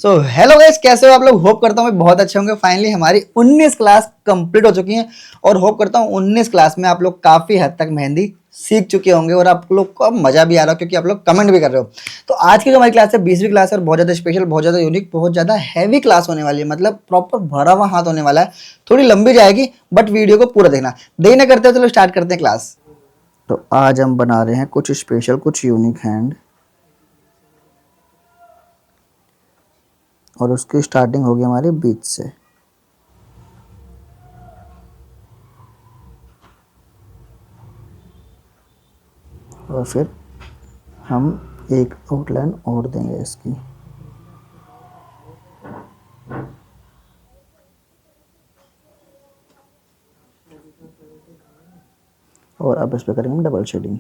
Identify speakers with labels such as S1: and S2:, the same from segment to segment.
S1: So hello guys, कैसे हो आप लोग। होप करता हूँ मैं बहुत अच्छे होंगे। फाइनली हमारी 19 क्लास कंप्लीट हो चुकी हैं और होप करता हूँ 19 क्लास में आप लोग काफ़ी हद तक मेहंदी सीख चुके होंगे और आप लोग को मज़ा भी आ रहा हो क्योंकि आप लोग कमेंट भी कर रहे हो। तो आज की जो हमारी क्लास है 20वीं क्लास है और बहुत ज़्यादा स्पेशल, बहुत ज़्यादा यूनिक, बहुत ज़्यादा हैवी क्लास होने वाली है। मतलब प्रॉपर भरा हुआ हाथ होने वाला है। थोड़ी लंबी जाएगी बट वीडियो को पूरा देखना। देरी ना करते हो, चलो स्टार्ट करते हैं क्लास। तो आज हम बना रहे हैं कुछ स्पेशल, कुछ यूनिक हैंड और उसकी स्टार्टिंग होगी हमारे बीच से। और फिर हम एक आउटलाइन और देंगे इसकी। और अब इस पे करेंगे डबल शेडिंग।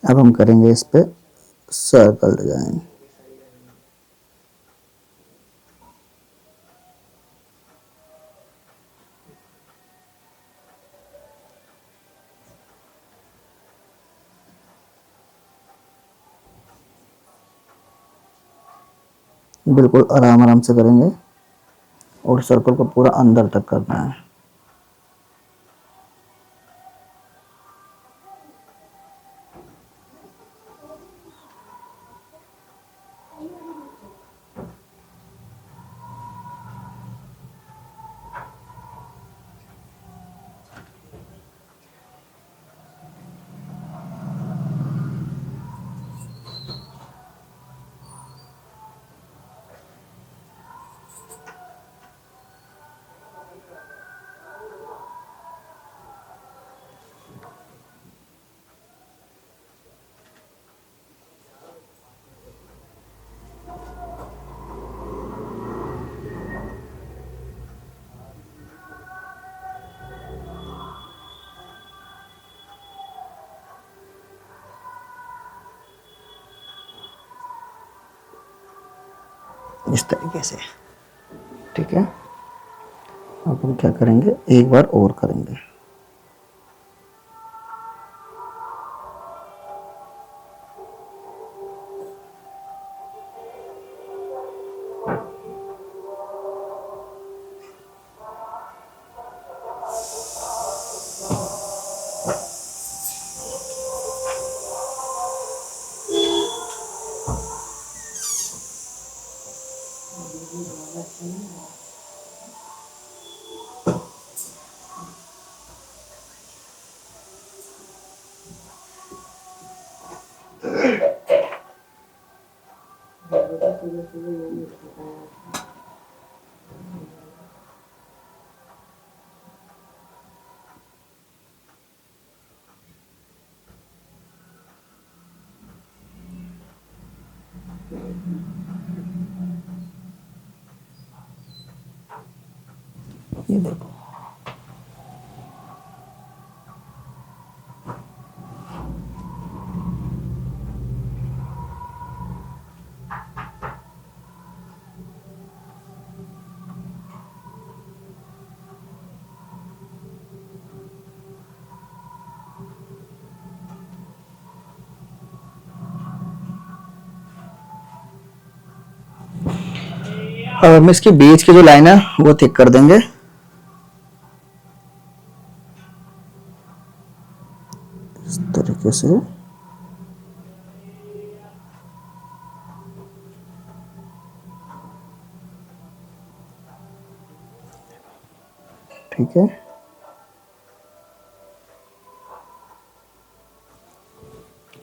S1: अब हम करेंगे इस पे सर्कल डिजाइन। बिल्कुल आराम आराम से करेंगे और सर्कल को पूरा अंदर तक करना है। इस तरीके से, ठीक है। अब हम क्या करेंगे, एक बार और करेंगे। ये देखो, अब हम इसके बीच की जो लाइन है वो थिक कर देंगे इस तरीके से। ठीक है,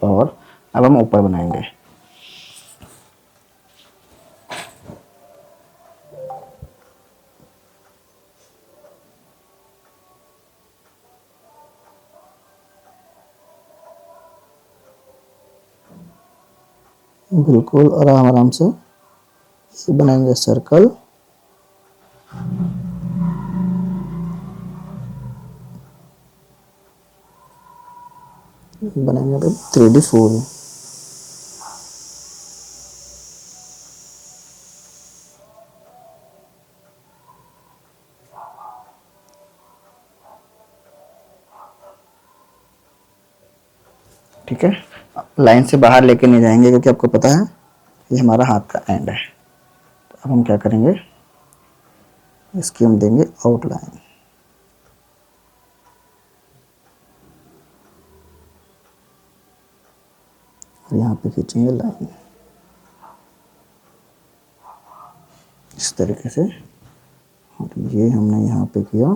S1: और अब हम ऊपर बनाएंगे। बिल्कुल आराम आराम से ये बनाएंगे सर्कल। बनाएंगे 3D फूल। ठीक है, लाइन से बाहर लेके नहीं जाएंगे क्योंकि आपको पता है ये हमारा हाथ का एंड है। तो अब हम क्या करेंगे, इसकी हम देंगे आउटलाइन। और यहाँ पे खींचेंगे लाइन इस तरीके से, और ये हमने यहाँ पे किया।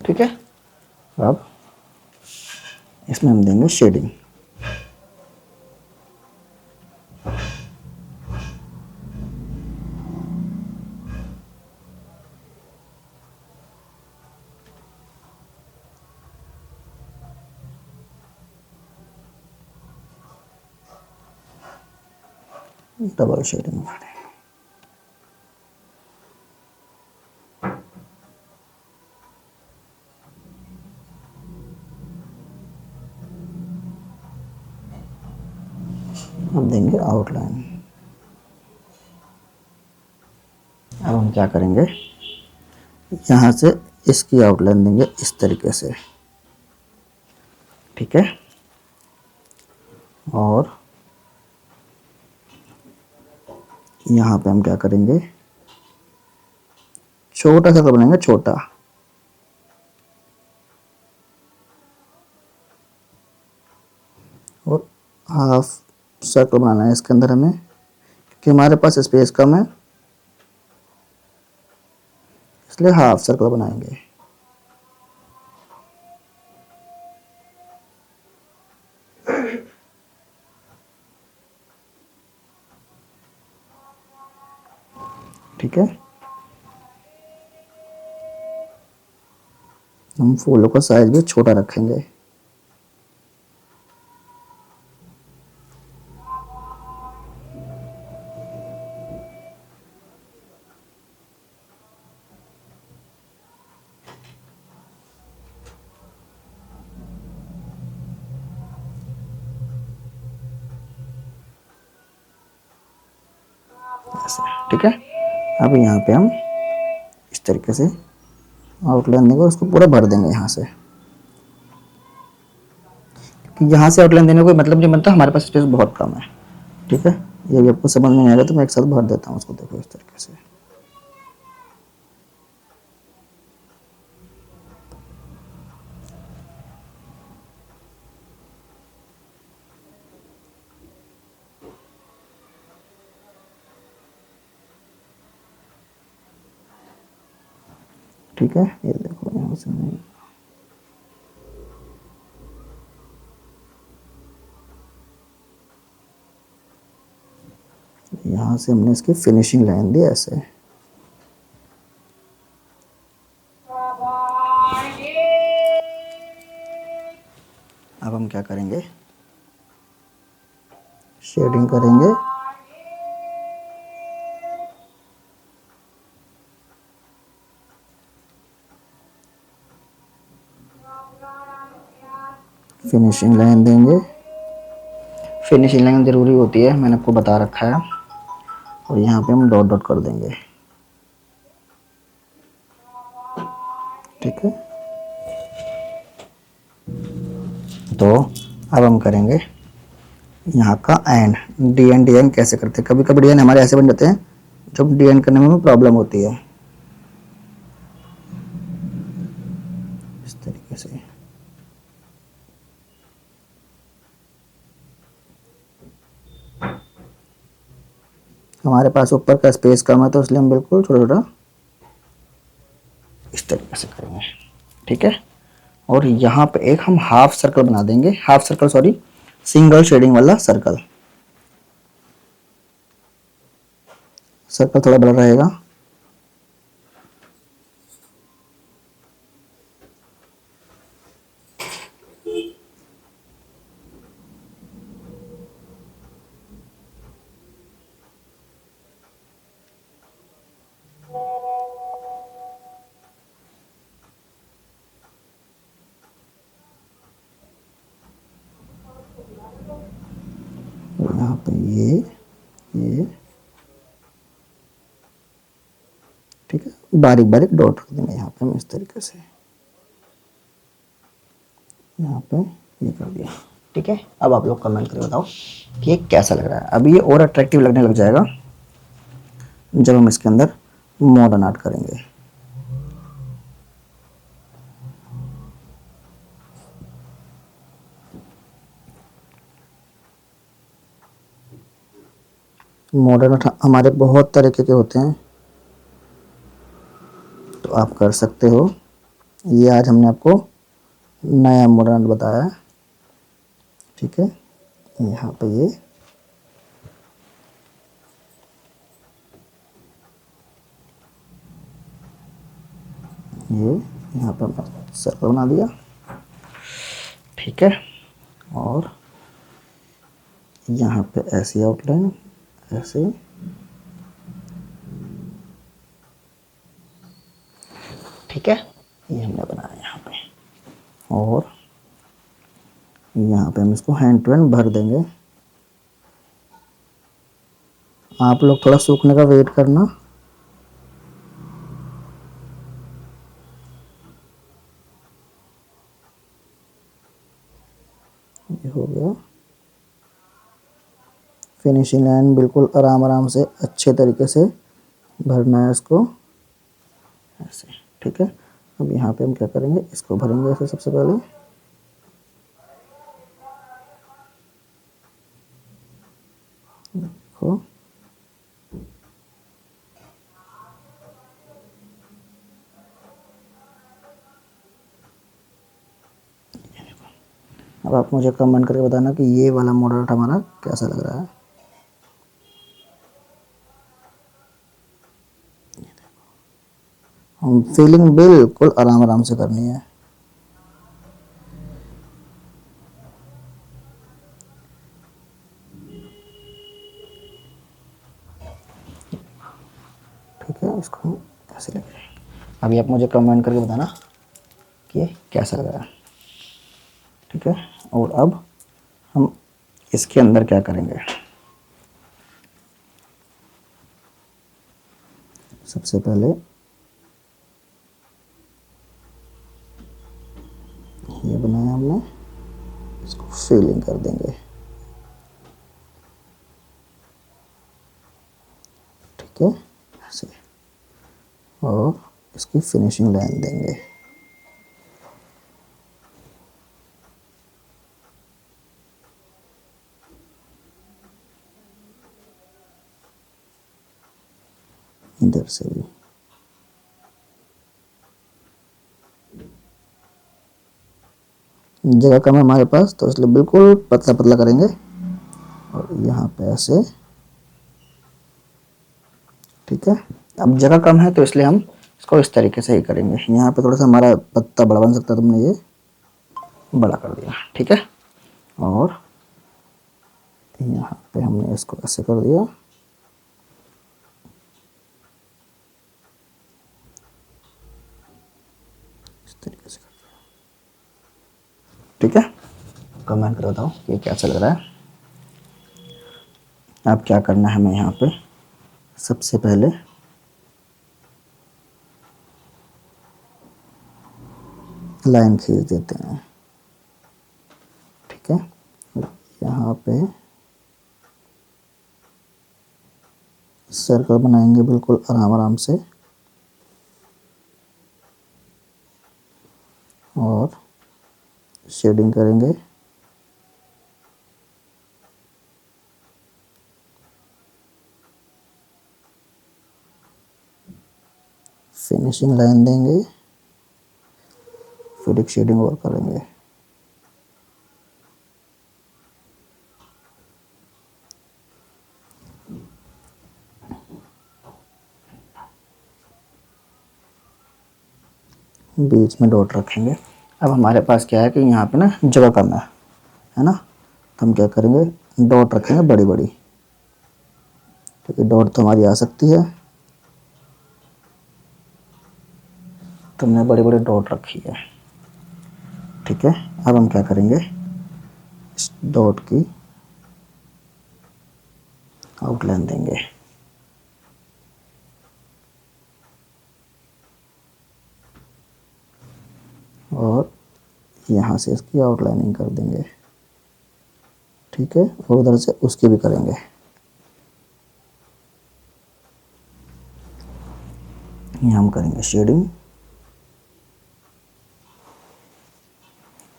S1: ठीक है, अब इसमें हम देंगे शेडिंग। डबल शेडिंग करें। हम देंगे आउटलाइन। अब हम क्या करेंगे, यहाँ से इसकी आउटलाइन देंगे इस तरीके से। ठीक है, और यहाँ पे हम क्या करेंगे, छोटा सा बनाएंगे, छोटा। और हाफ सर्कल बनाना है इसके अंदर हमें, क्योंकि हमारे पास स्पेस कम है, इसलिए हाफ सर्कल बनाएंगे। ठीक है, हम फूलों का साइज भी छोटा रखेंगे। ऐसे, ठीक है। अब यहाँ पे हम इस तरीके से आउटलाइन देंगे और उसको पूरा भर देंगे यहाँ से, कि यहाँ से आउटलाइन देने का कोई मतलब नहीं बनता, हमारे पास स्पेस बहुत कम है। ठीक है, ये भी आपको समझ में नहीं आएगा तो मैं एक साथ भर देता हूँ उसको, देखो इस तरीके से। ठीक है, ये देखो यहाँ से मैं यहाँ से हमने इसकी फिनिशिंग लाइन दी ऐसे। अब हम क्या करेंगे, शेडिंग करेंगे। फिनिशिंग लाइन देंगे, फिनिशिंग लाइन ज़रूरी होती है, मैंने आपको बता रखा है। और यहाँ पे हम डॉट डॉट कर देंगे। ठीक है, तो अब हम करेंगे यहाँ का एंड। डी एन कैसे करते हैं, कभी कभी डी एन हमारे ऐसे बन जाते हैं जब डी एन करने में प्रॉब्लम होती है, इस तरीके से। हमारे पास ऊपर का स्पेस कम है तो इसलिए हम बिल्कुल छोटा छोटा इस तरीके से करेंगे, ठीक है। और यहाँ पे एक हम हाफ सर्कल बना देंगे, half circle sorry, single shading वाला सर्कल। सर्कल थोड़ा बड़ा रहेगा। यहाँ पे ये ठीक है, बारीक बारीक डॉट रख देंगे यहाँ पे हम इस तरीके से, यहाँ पे ये कर दिया, ठीक है। अब आप लोग कमेंट करके बताओ कि ये कैसा लग रहा है। अब ये और अट्रैक्टिव लगने लग जाएगा जब हम इसके अंदर मॉडर्न आर्ट करेंगे। मॉडर्न आर्ट हमारे बहुत तरीके के होते हैं, तो आप कर सकते हो। ये आज हमने आपको नया मॉडर्न आर्ट बताया है, ठीक है। यहाँ पे ये यहाँ पे हमने सर्कल बना दिया, ठीक है। और यहाँ पे ऐसी आउटलाइन, ऐसे, ठीक है। ये हमने बनाया यहाँ पे। और यहाँ पे हम इसको हैंड टू हैंड भर देंगे। आप लोग थोड़ा सूखने का वेट करना। ये हो गया। फिनिशिंग लाइन बिल्कुल आराम आराम से अच्छे तरीके से भरना है इसको, ऐसे, ठीक है। अब यहाँ पे हम क्या करेंगे, इसको भरेंगे ऐसे सबसे पहले। देखो, अब आप मुझे कमेंट करके बताना कि ये वाला मॉडल हमारा कैसा लग रहा है। हम फीलिंग बिल्कुल आराम आराम से करनी है। ठीक है, इसको हम ऐसे लग रहा है। अभी आप मुझे कमेंट करके बताना कि ये कैसा लग रहा है, ठीक है। और अब हम इसके अंदर क्या करेंगे, सबसे पहले ये बनाया हमने, इसको फिलिंग कर देंगे, ठीक है, ऐसे। और इसकी फिनिशिंग लाइन देंगे। इधर से भी जगह कम है हमारे पास, तो इसलिए बिल्कुल पतला पतला करेंगे। और यहाँ पे ऐसे, ठीक है। अब जगह कम है तो इसलिए हम इसको इस तरीके से ही करेंगे। यहाँ पे थोड़ा सा हमारा पत्ता बड़ा बन सकता है, तुमने ये बड़ा कर दिया, ठीक है। और यहाँ पे हमने इसको ऐसे कर दिया, इस तरीके से कर दिया, ठीक है। कमेंट कर बताओ ये कैसा लग रहा है। अब क्या करना है, हमें यहाँ पे सबसे पहले लाइन खींच देते हैं, ठीक है। यहाँ पे सर्कल बनाएंगे बिल्कुल आराम आराम से, और शेडिंग करेंगे। फिनिशिंग लाइन देंगे, फिर एक शेडिंग और करेंगे। बीच में डॉट रखेंगे। अब हमारे पास क्या है कि यहाँ पे ना जगह कम है ना, तो हम क्या करेंगे, डॉट रखेंगे बड़ी बड़ी, क्योंकि डॉट तो हमारी आ सकती है, तो हमने बड़ी बड़ी डॉट रखी है। ठीक है, अब हम क्या करेंगे, इस डॉट की आउटलाइन देंगे। और यहाँ से इसकी आउटलाइनिंग कर देंगे। ठीक है, और उधर से उसकी भी करेंगे। यहाँ हम करेंगे शेडिंग,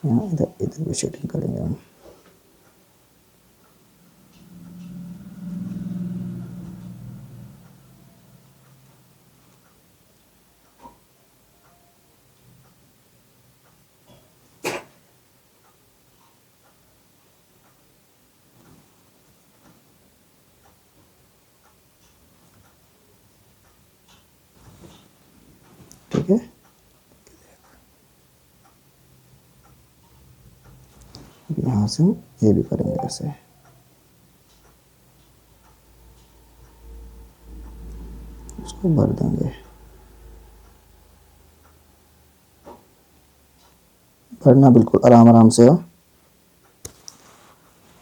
S1: यहाँ इधर इधर भी शेडिंग करेंगे हम। ठीक है, यहाँ से हम ये भी करेंगे ऐसे। इसको भर देंगे, भरना बिल्कुल आराम आराम से हो।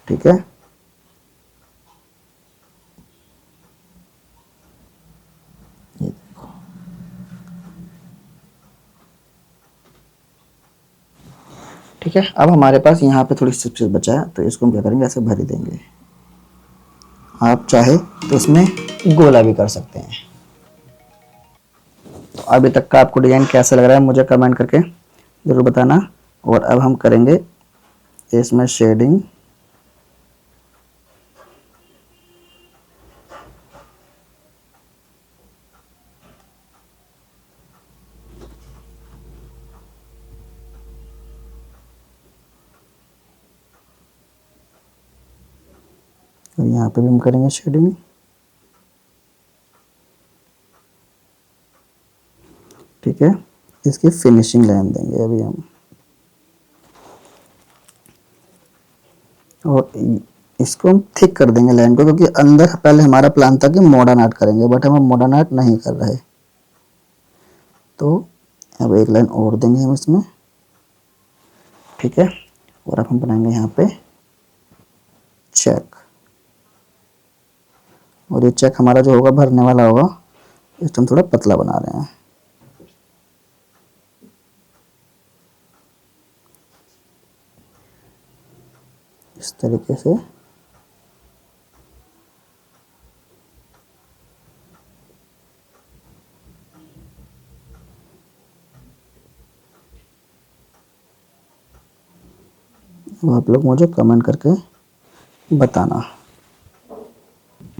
S1: ठीक है, ये देखो। ठीक है, अब हमारे पास यहाँ पे थोड़ी स्पेस बचा है, तो इसको हम क्या करेंगे, ऐसे भर ही देंगे। आप चाहे तो इसमें गोला भी कर सकते हैं। तो अभी तक का आपको डिज़ाइन कैसा लग रहा है मुझे कमेंट करके ज़रूर बताना। और अब हम करेंगे इसमें शेडिंग। और यहाँ पे भी हम करेंगे शेडिंग। ठीक है, इसकी फिनिशिंग लाइन देंगे अभी हम। और इसको हम थिक कर देंगे लाइन को, क्योंकि अंदर पहले हमारा प्लान था कि मॉडर्न आर्ट करेंगे, बट हम मॉडर्न आर्ट नहीं कर रहे। तो अब एक लाइन और देंगे हम इसमें। ठीक है, और अब हम बनाएंगे यहाँ पे चेक। और ये चेक हमारा जो होगा भरने वाला होगा, इसको हम थोड़ा पतला बना रहे हैं। इस तरीके से वो आप लोग मुझे कमेंट करके बताना।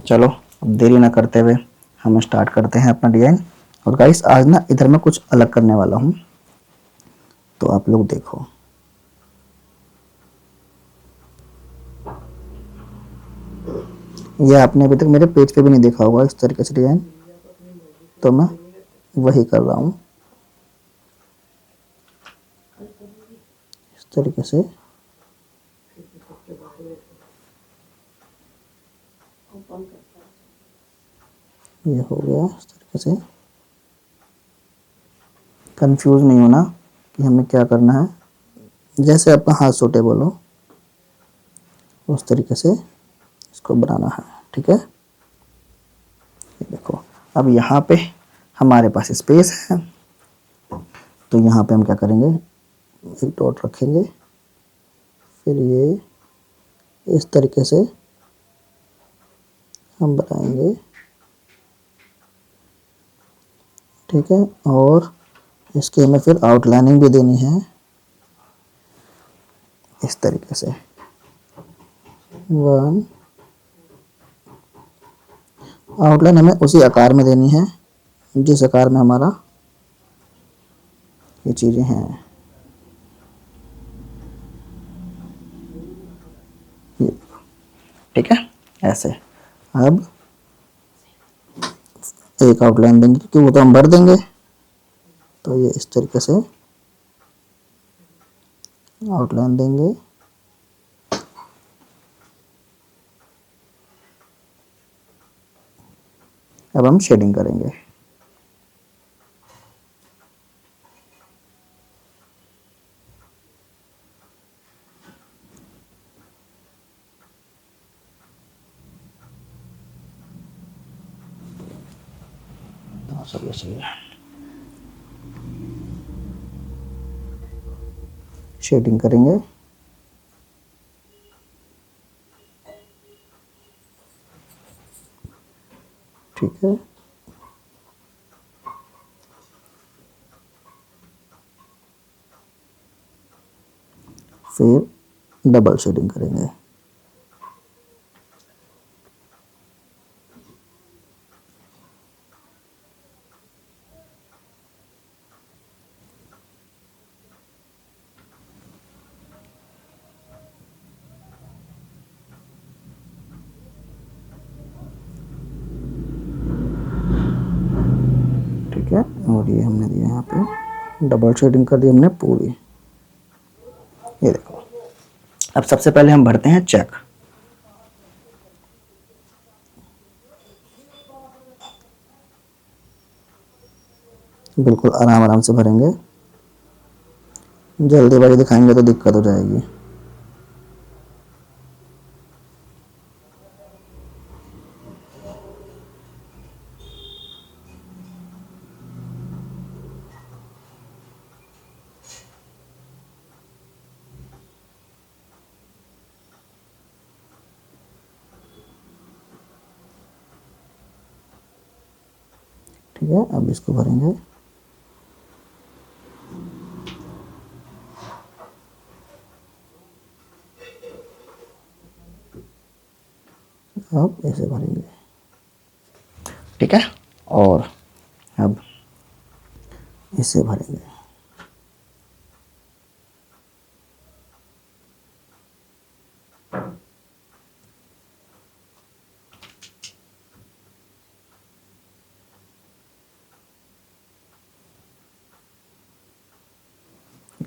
S1: चलो अब देरी ना करते हुए हम स्टार्ट करते हैं अपना डिज़ाइन। और गाइस आज ना इधर मैं कुछ अलग करने वाला हूँ, तो आप लोग देखो। ये आपने अभी तक मेरे पेज पे भी नहीं देखा होगा इस तरीके से डिज़ाइन, तो मैं वही कर रहा हूँ इस तरीके से। ये हो गया इस तरीके से। कंफ्यूज नहीं होना कि हमें क्या करना है, जैसे आपका हाथ सूटेबल हो उस तरीके से इसको बनाना है। ठीक है, ये देखो। अब यहाँ पे हमारे पास स्पेस है, तो यहाँ पे हम क्या करेंगे, एक डॉट रखेंगे, फिर ये इस तरीके से हम बनाएंगे। ठीक है, और इसके हमें फिर आउटलाइनिंग भी देनी है इस तरीके से। वन आउटलाइन हमें उसी आकार में देनी है जिस आकार में हमारा ये चीज़ें हैं। ये ठीक है, ऐसे। अब एक आउटलाइन देंगे क्योंकि वो तो हम भर देंगे, तो ये इस तरीके से आउटलाइन देंगे। अब हम शेडिंग करेंगे। हाँ सही है, सही है। शेडिंग करेंगे। ठीक है, फिर डबल शेडिंग करेंगे। ठीक है, और ये हमने दिया यहाँ पे डबल शेडिंग कर दी हमने पूरी। ये देखो, अब सबसे पहले हम भरते हैं चेक। बिल्कुल आराम आराम से भरेंगे, जल्दीबाजी दिखाएंगे तो दिक्कत हो जाएगी। ठीक है, अब इसको भरेंगे। अब ऐसे भरेंगे। ठीक है, और अब इसे भरेंगे।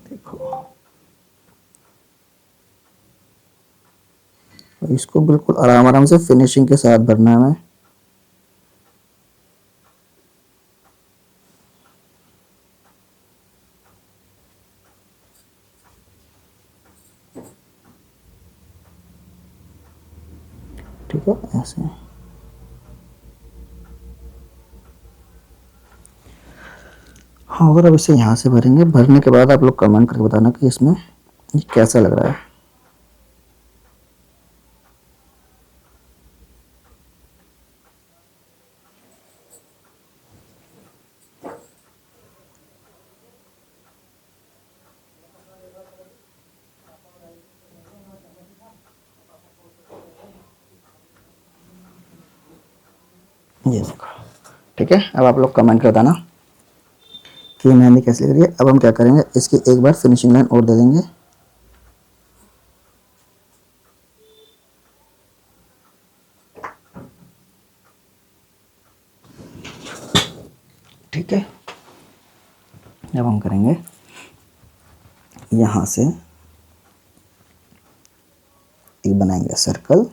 S1: देखो, और इसको बिल्कुल आराम आराम से फिनिशिंग के साथ भरना है हमें। ठीक है, ऐसे। हाँ, और अब इसे यहाँ से भरेंगे। भरने के बाद आप लोग कमेंट करके बताना कि इसमें ये कैसा लग रहा है। ये देखो, ठीक है, अब आप लोग कमेंट कर बताना कि मेहंदी कैसी लग रही है। अब हम क्या करेंगे, इसकी एक बार फिनिशिंग लाइन और दे देंगे। ठीक है, अब हम करेंगे यहाँ से एक बनाएंगे सर्कल,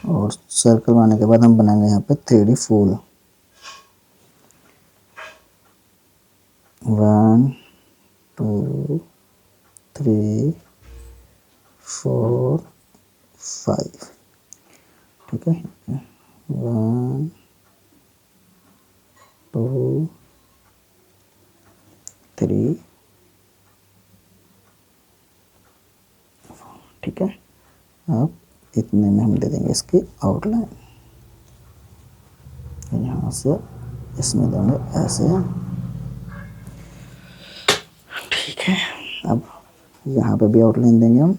S1: और सर्कल बनाने के बाद हम बनाएंगे यहाँ पे 3D फूल। 1 2 3 4 5। ठीक है, 1 2 3। ठीक है, अब इतने में हम दे देंगे इसकी आउटलाइन। यहाँ से इसमें देंगे ऐसे। ठीक है, अब यहाँ पे भी आउटलाइन देंगे हम,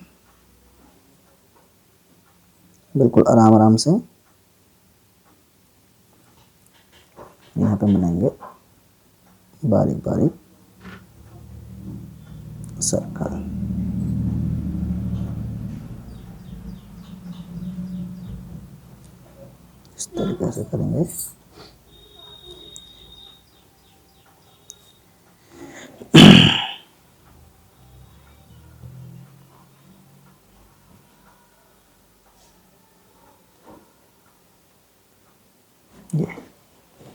S1: बिल्कुल आराम आराम से। यहाँ पे बनाएंगे बारीक बारीक सर्कल। इस तरीके से करेंगे। ये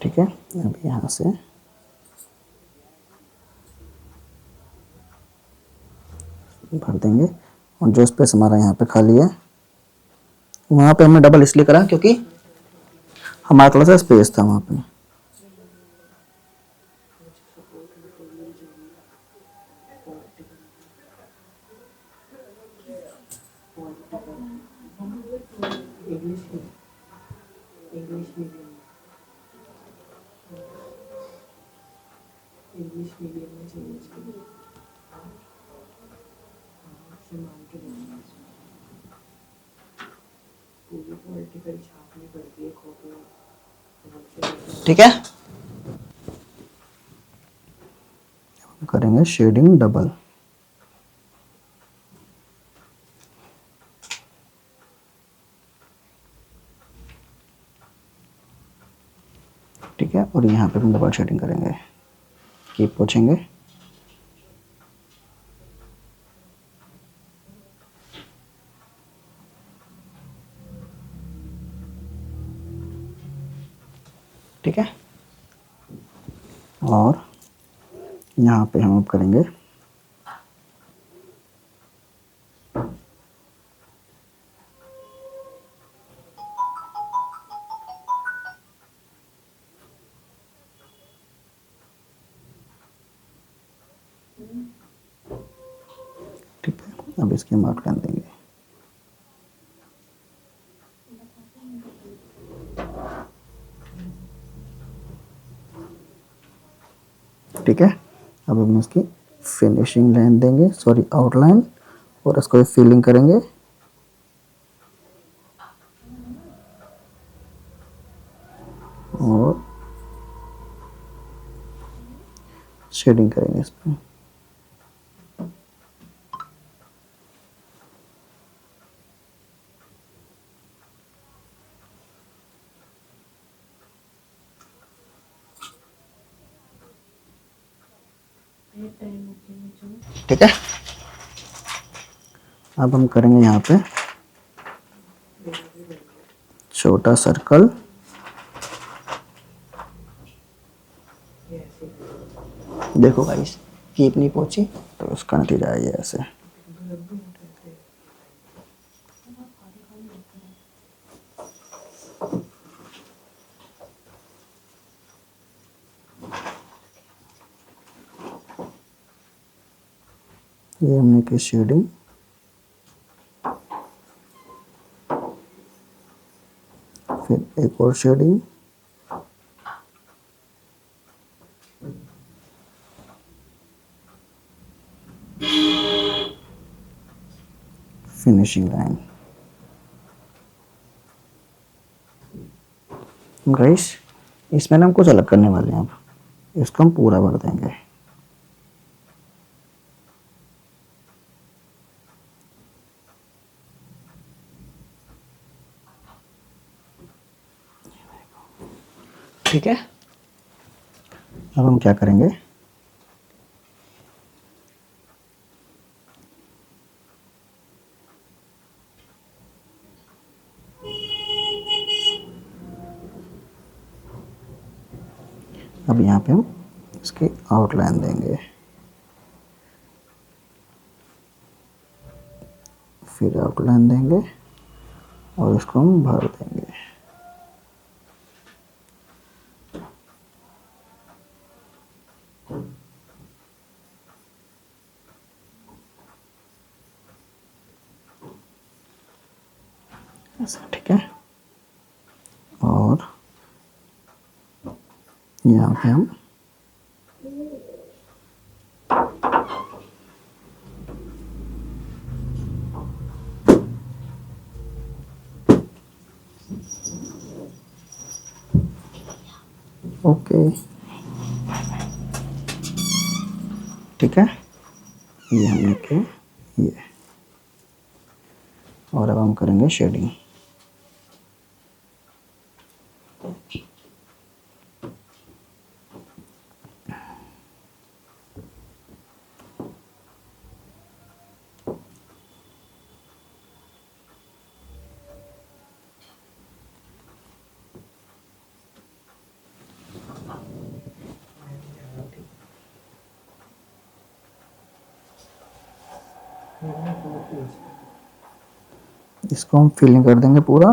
S1: ठीक है। अब यहाँ से भर देंगे और जो स्पेस हमारा यहाँ पे खाली है वहाँ पे हमने डबल इसलिए करा क्योंकि हमारा थोड़ा सा स्पेस था वहाँ पे। ठीक है, करेंगे शेडिंग डबल। ठीक है, और यहाँ पे हम डबल शेडिंग करेंगे। कीप पोछेंगे। ठीक है, और यहाँ पे हम अब करेंगे ठीक है। अब इसकी हम आउटलाइन देंगे। ठीक है, अब हम इसकी फिनिशिंग लाइन देंगे, सॉरी आउटलाइन, और इसको फिलिंग करेंगे। और शेडिंग करेंगे इस पर। ठीक है, अब हम करेंगे यहाँ पे छोटा सर्कल। देखो गाइस, कीप नहीं पहुंची तो उसका नतीजा है ये ऐसे। ये हमने की शेडिंग। फिर एक और शेडिंग। Finishing line. गाइस, इसमें ना हम कुछ अलग करने वाले हैं। अब इसको हम पूरा भर देंगे। ठीक है, अब हम क्या करेंगे, अब यहाँ पे हम इसकी आउटलाइन देंगे। फिर आउटलाइन देंगे और इसको हम भर देंगे। ऐसा, ठीक है, और यहाँ पे हम ओके ओके, ठीक है, ये हमने किया, ये। और अब हम करेंगे शेडिंग। इसको हम फिलिंग कर देंगे पूरा।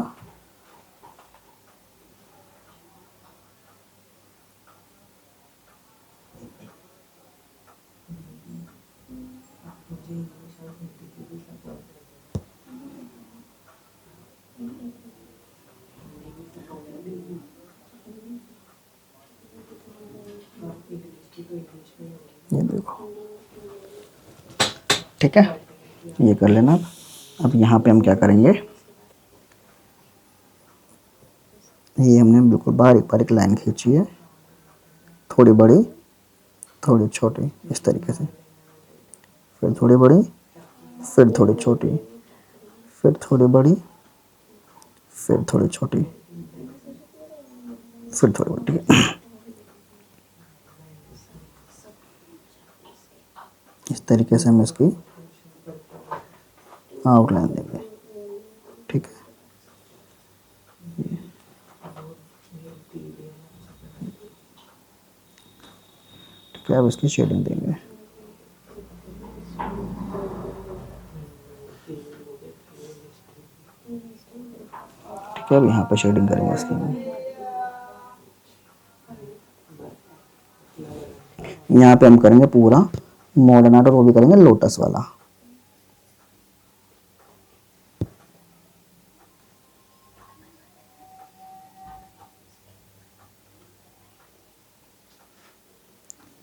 S1: ये देखो, ठीक है, ये कर लेना। अब यहाँ पे हम क्या करेंगे, ये हमने बिल्कुल बारीक बारीक लाइन खींची है, थोड़ी बड़ी थोड़ी छोटी, इस तरीके से, फिर थोड़ी बड़ी, फिर थोड़ी छोटी, फिर थोड़ी बड़ी, फिर थोड़ी छोटी, फिर थोड़ी बड़ी, ठीक है। इस तरीके से हम इसकी आउटलाइन देंगे, ठीक है। ठीक है, अब इसकी शेडिंग देंगे। ठीक है, अब यहाँ पे शेडिंग करेंगे इसकी। यहाँ पे हम करेंगे पूरा मॉडर्न आर्ट, और वो भी करेंगे लोटस वाला।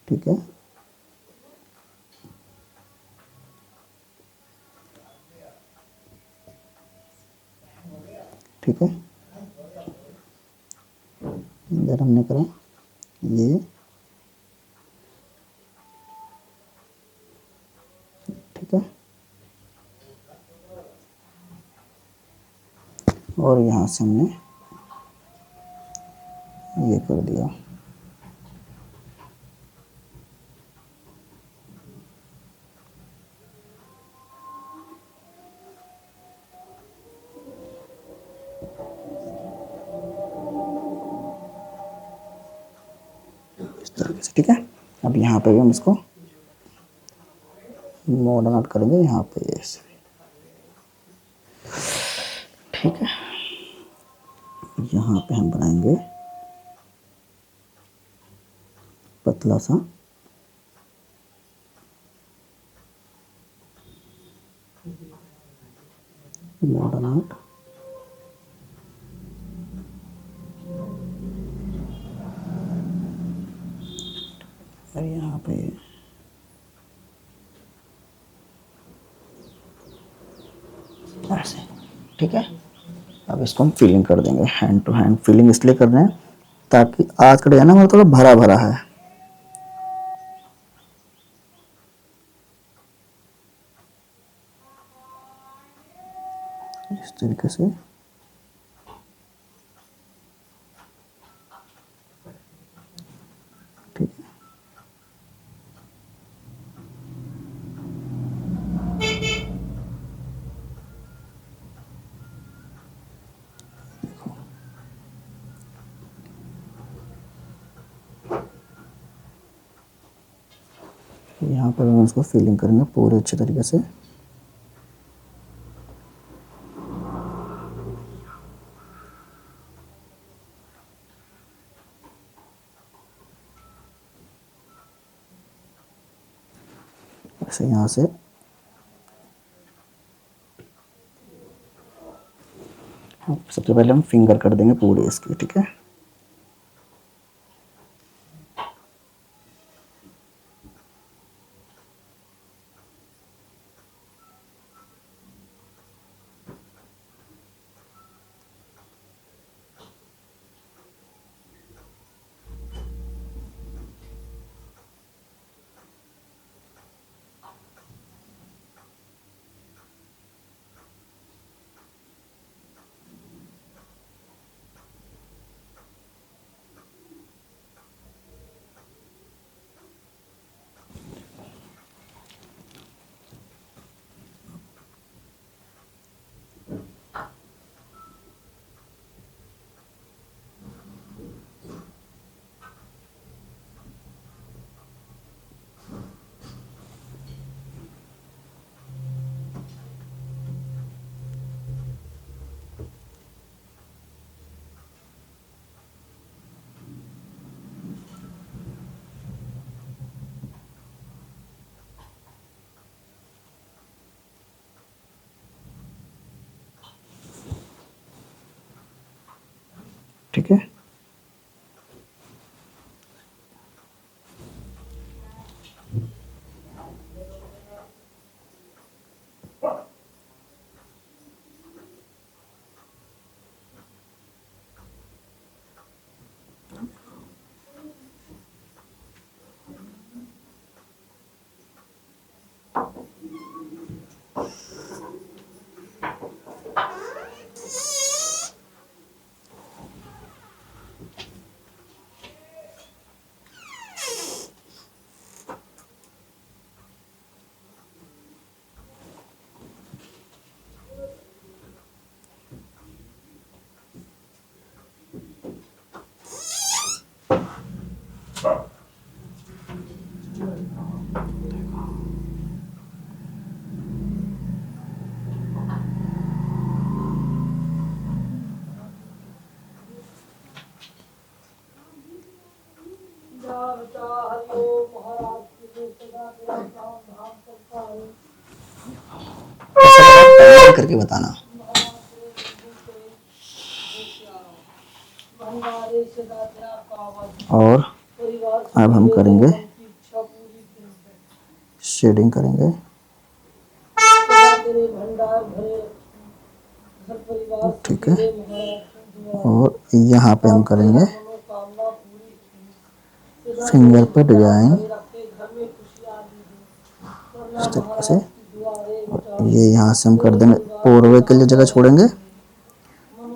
S1: ठीक है, ठीक है, इधर हमने करा ये, ठीक है, और यहाँ से हमने ये कर दिया। इस तरीके से, ठीक है। अब यहाँ पे भी हम इसको मॉडर्न आर्ट करेंगे, यहाँ पे ऐसे, ठीक है। यहाँ पे हम बनाएंगे पतला सा मॉडर्न आर्ट, और यहाँ पे ऐसे, ठीक है। अब इसको हम फिलिंग कर देंगे, हैंड टू हैंड फिलिंग इसलिए कर रहे हैं ताकि आज का डिजाइन हमारा थोड़ा भरा भरा है। इस तरीके से, ठीक है। यहाँ पर हम इसको फिलिंग करेंगे पूरे अच्छे तरीके से। ऐसे यहाँ से सबसे पहले हम फिंगर कर देंगे पूरी इसकी, ठीक है। ठीक है। करके बताना। और अब हम करेंगे शेडिंग करेंगे। ठीक है। और यहाँ पे हम करेंगे फिंगर पे डिजाइन इस तरीके से। ये यहाँ से हम कर देंगे, पोरवे के लिए जगह छोड़ेंगे।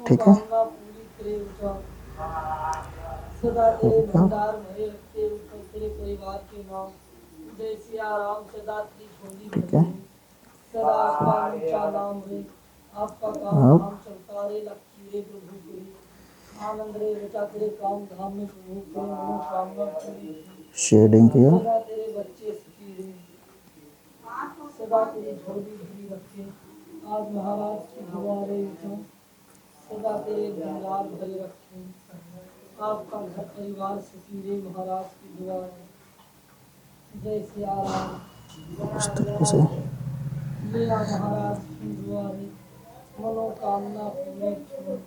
S1: ठीक है। ठीक है। शेडिंग किया। सदा तेरी झोली भरी रखे, आज महाराज की दुआरे सदा तेरे भंडार भरे रखे, आपका घर परिवार सुखी रहे, महाराज की दुआरे जय सिया राम। इस तरीके से ले आ महाराज की दुआरे, मनोकामना पूरी की,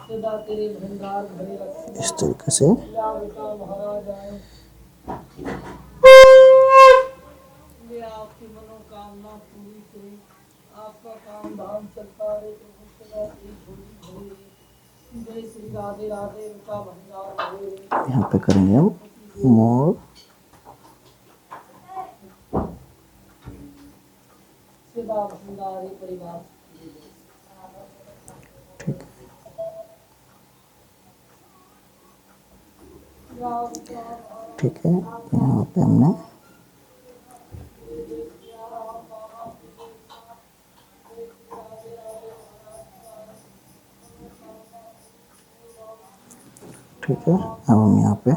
S1: सदा तेरे भंडार भरे रखे। इस तरीके से महाराज आए, आपकी मनोकामना पूरी करे, आपका काम धाम चलता रहे, जय श्री राधे राधे का भंडार। यहाँ पे करेंगे हम मोर। परिवार। ठीक है। ठीक है। यहाँ पे हमने ठीक है। अब हम यहाँ पे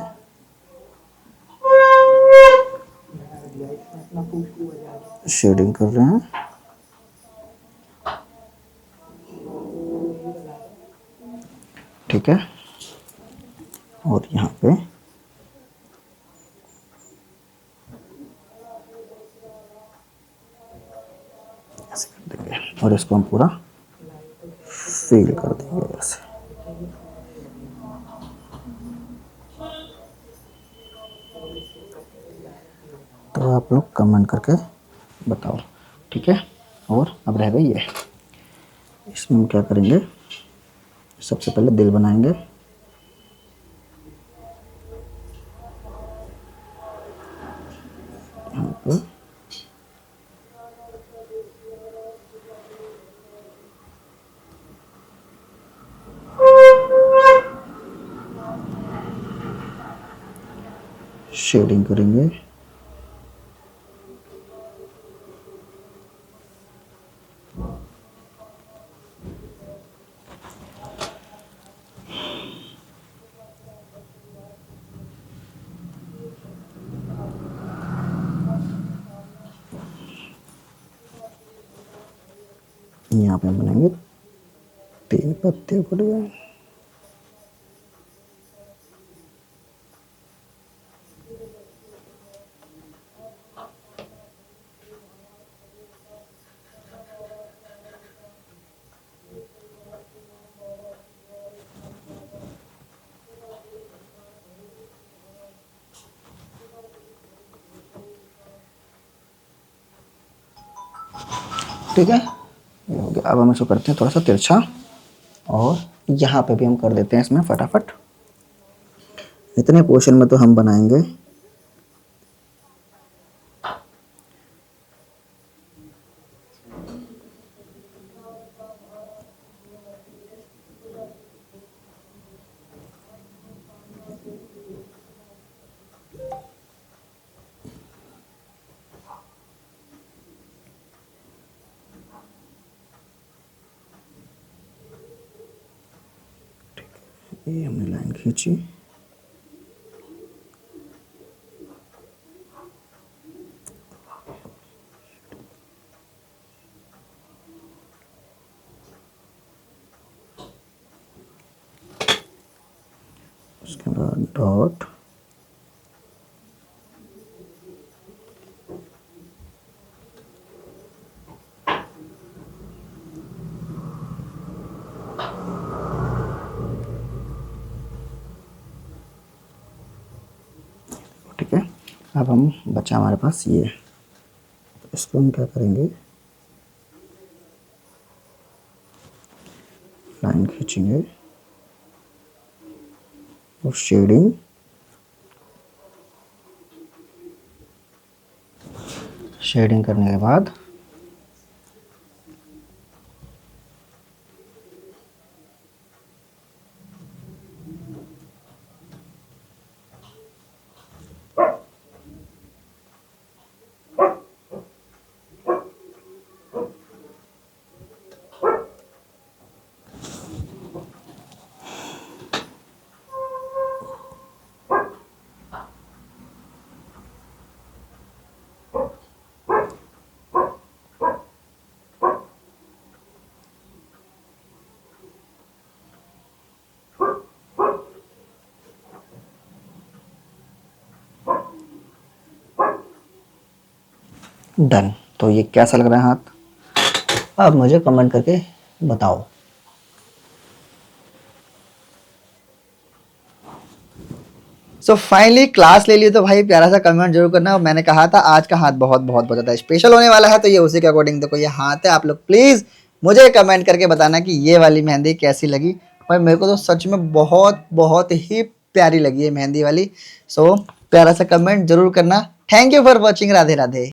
S1: शेडिंग कर रहे हैं। ठीक है। और यहाँ पे ऐसे कर देंगे और इसको हम पूरा फील कर देंगे ऐसे। तो आप लोग कमेंट करके बताओ। ठीक है। और अब रह गई ये, इसमें हम क्या करेंगे, सबसे पहले दिल बनाएंगे। यहाँ पर शेडिंग करेंगे। यहाँ पे बनाएंगे 3 पत्ते को डिजाइन। ठीक है, ये हो गया। अब हम इसको करते हैं थोड़ा सा तिरछा, और यहाँ पे भी हम कर देते हैं इसमें फटाफट। इतने पोर्शन में तो हम बनाएंगे। ये हमने लाइन खींची, उसके बाद डॉट, ठीक है। अब हम बचा हमारे पास ये, इसको हम क्या करेंगे, लाइन खींचेंगे और शेडिंग, शेडिंग करने के बाद डन। तो ये कैसा लग रहा है हाथ, अब मुझे कमेंट करके बताओ। सो फाइनली क्लास ले ली तो भाई प्यारा सा कमेंट जरूर करना। मैंने कहा था आज का हाथ बहुत बहुत बहुत ज़्यादा स्पेशल होने वाला है, तो ये उसी के अकॉर्डिंग देखो ये हाथ है। आप लोग प्लीज़ मुझे कमेंट करके बताना कि ये वाली मेहंदी कैसी लगी। भाई मेरे को तो सच में बहुत बहुत ही प्यारी लगी है मेहंदी वाली। सो प्यारा सा कमेंट जरूर करना। Thank you for watching. Radhe Radhe.